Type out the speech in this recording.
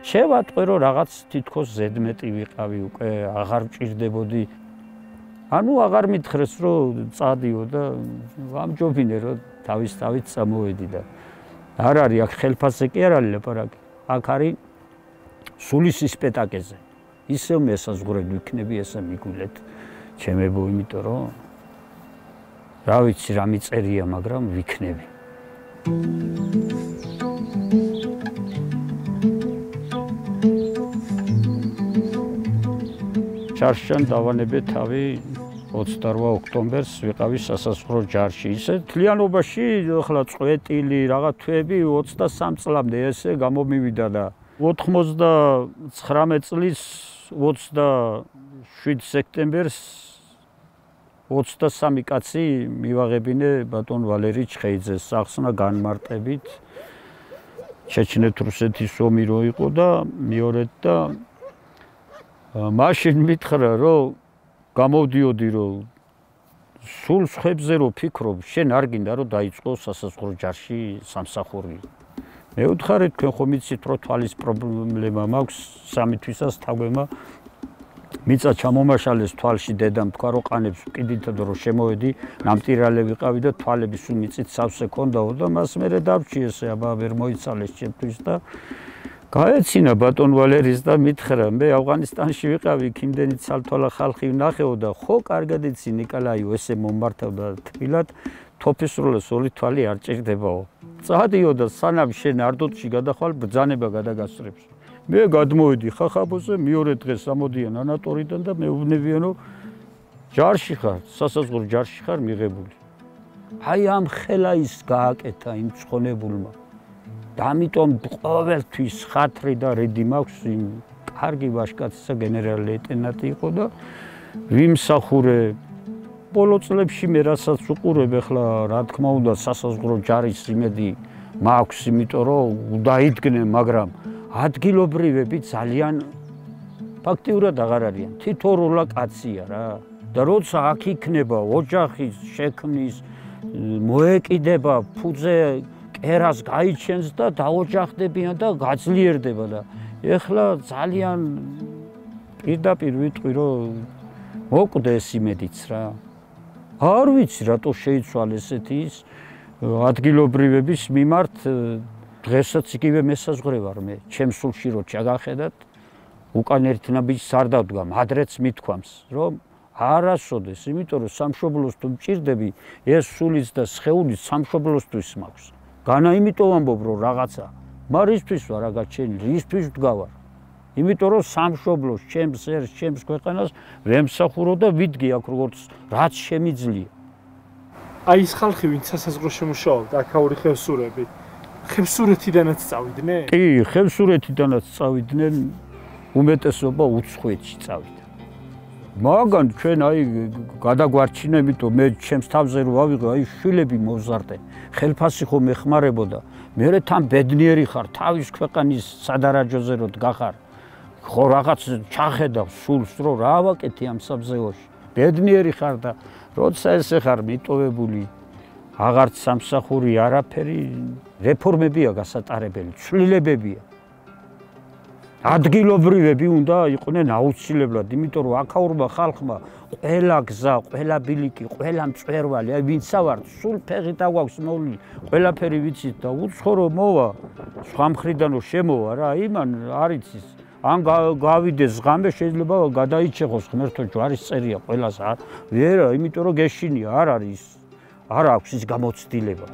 შევატყვე რომ რაღაც თითქოს ზედმეტი ვიყავი უკვე აღარ მჭირდებოდი ანუ აღარ მითხრეს რომ წადიო და ამჯობინე რომ თავის წამოვედი და არ არის აქ ხელფასზე კი არ არის ლაპარაკი აქ არის სულისის პეტაკეზე ისევ მესაზღვრე ვიქნები ესე მიგულეთ ჩემებო იმიტომ რომ რა ვიცი რა მიწერია მაგრამ ვიქნები ჩარშან დავანებე თავი 28 ოქტომბერს ვიყავი სასაზღვრო ჯარში. ისე თლიანობაში ახლა წვეტილი რაღაც თვეები 23 წლამდე ესე გამომივიდა და 99 წლის 27 სექტემბერს 23 კაცი მივაღებინე ბატონ ვალერი ჩხეიძეს სახსნა განმარტებით. ჩეჩნეთ-რუსეთის ომი რო იყო და მეორედ და მაშინ მითხრა რომ გამოვდიოდი რომ სულ ხებზე რო ფიქრობ შენ არ გინდა რომ დაიწყო სასაზღვრო ჯარში სამსახური მე ვთხარი თქვენ ხომ იცით რომ თვალის პრობლემა მაქვს სამი თვისას თაგვემა მიწა ჩამომაშალეს თვალში დედამ თქვა რომ ყანებს ვკიდითად რომ შემოვედი ნამტირალე ვიყავი და თვალები სულ მიწით სავსე ქონდაო და მას მერე დავჭი ესე აბა ვერ მოიცალეს ჩემთვის და გაეცინა ბატონ ვალერის და მითხრა მე ავღანისტანში ვიყავი იმდენი ცალთვალა ხალხი ვნახეო და ხო კარგად იცი ნიკოლაიო ესე მომმართავდა თბილად თოფისრულეს ორი თვალი არ ჭირდებაო წადიო და სანამ შენ არდოტში გადახვალ ბრძანება გადაგასწრებს მე გადმოვედი ხახაბოზე მეორე დღეს ამოდიან ანატორიდან და მე ვვნებიან რომ ჯარში ხარ სასაზღვრო ჯარში ხარ მიღებული აი ამ ხელა ის გააკეთა იმ ცხონებულმა და ამიტომ ყოველთვის ხათრი და რედი მაქვს იმ კარგი ვაჟკაცისა გენერალ ლეიტენანტი იყო და ვიმსახურე ბოლო წლებში მე რასაც უყურებ ახლა რა თქმა უნდა სასაზღვრო ჯარის იმედი მაქვს იმიტომ რომ დაიდგნენ მაგრამ ადგილობრივები ძალიან ფაქტიურად აღარ არიან თითო როლა კაცია რა და როცა აქ იქნება ოჯახის შექმნის მოეკიდება ფუძე კერას გაიჩენს და დაოჯახდებიან და გაძლიერდება და ეხლა ძალიან პირდაპირ ვიტყვი რომ მოკვდეს იმედიც რა არ ვიცი რატო შეიცვალ ესეთი ის ადგილობრივების მიმართ დღესაც იგივე მესაზღვრე ვარ მე ჩემს სულში რო ჩაგახედათ უკან ერთი ნაბიჯს არ დავდგამ ადრეც მithქვამს რომ არასოდეს იმიტომ რომ სამშობლოს თუ მჭირდები ეს სულის და სხეულის სამშობლოსთვის მაქვს განა იმიტომ ამბობ რომ რაღაცა მარისთვის ვარ აგაჩენილი რისთვის ვდგავარ იმიტომ რომ სამშობლოს ჩემს ერს ჩემს ქვეყანას ვემსახურო და ვიდგე აქ როგორც რაც შემიძლია აი ეს ხალხი ვინც სასაზღვროში მუშაობდა აქაური ხევსურები ხევსურეთიდანაც წავიდნენ? კი, ხევსურეთიდანაც წავიდნენ, უმეტესობა უცხოეთში წავიდა. მაგან ჩვენ აი გადაგვარჩინა, იმიტომ მე ჩემს თავზე რო ავიღე, აი შვილები მოვზარდე. ხელფასი ხომ ეხმარებოდა. მე თან ბედნიერი ხარ, თავის ქვეყანის სადარაჯოზე რო დგახარ. ხო რაღაც ჩახედავ სულს რო რა ვაკეთე ამ საბზეოში. ბედნიერი ხარ და როცა ესე ხარ მიტოვებული აღარც სამსახური არაფერი რეფორმებია გასატარებელი, ცვლილებებია. ადგილობრივები უნდა იყვნენ აუცილებლად, იმიტომ რომ აქაურმა ხალხმა ყველა გზა, ყველა ბილიკი, ყველა მწვერვალი, აი ვინცა ვართ, სულ ფეხით აგვაქვს მოვლილი, ყველაფერი ვიცით და უცხო რომ მოვა, სხვა მხრიდან რომ შემოვა რა, იმან არ იცის. ან გავიდეს ღამე შეიძლება გადაიჩეხოს ღმერთო ჯვარის წერია ყველას არ ვერა, იმიტომ რომ გეშინია, არ არის, არ აქვს ის გამოცდილება.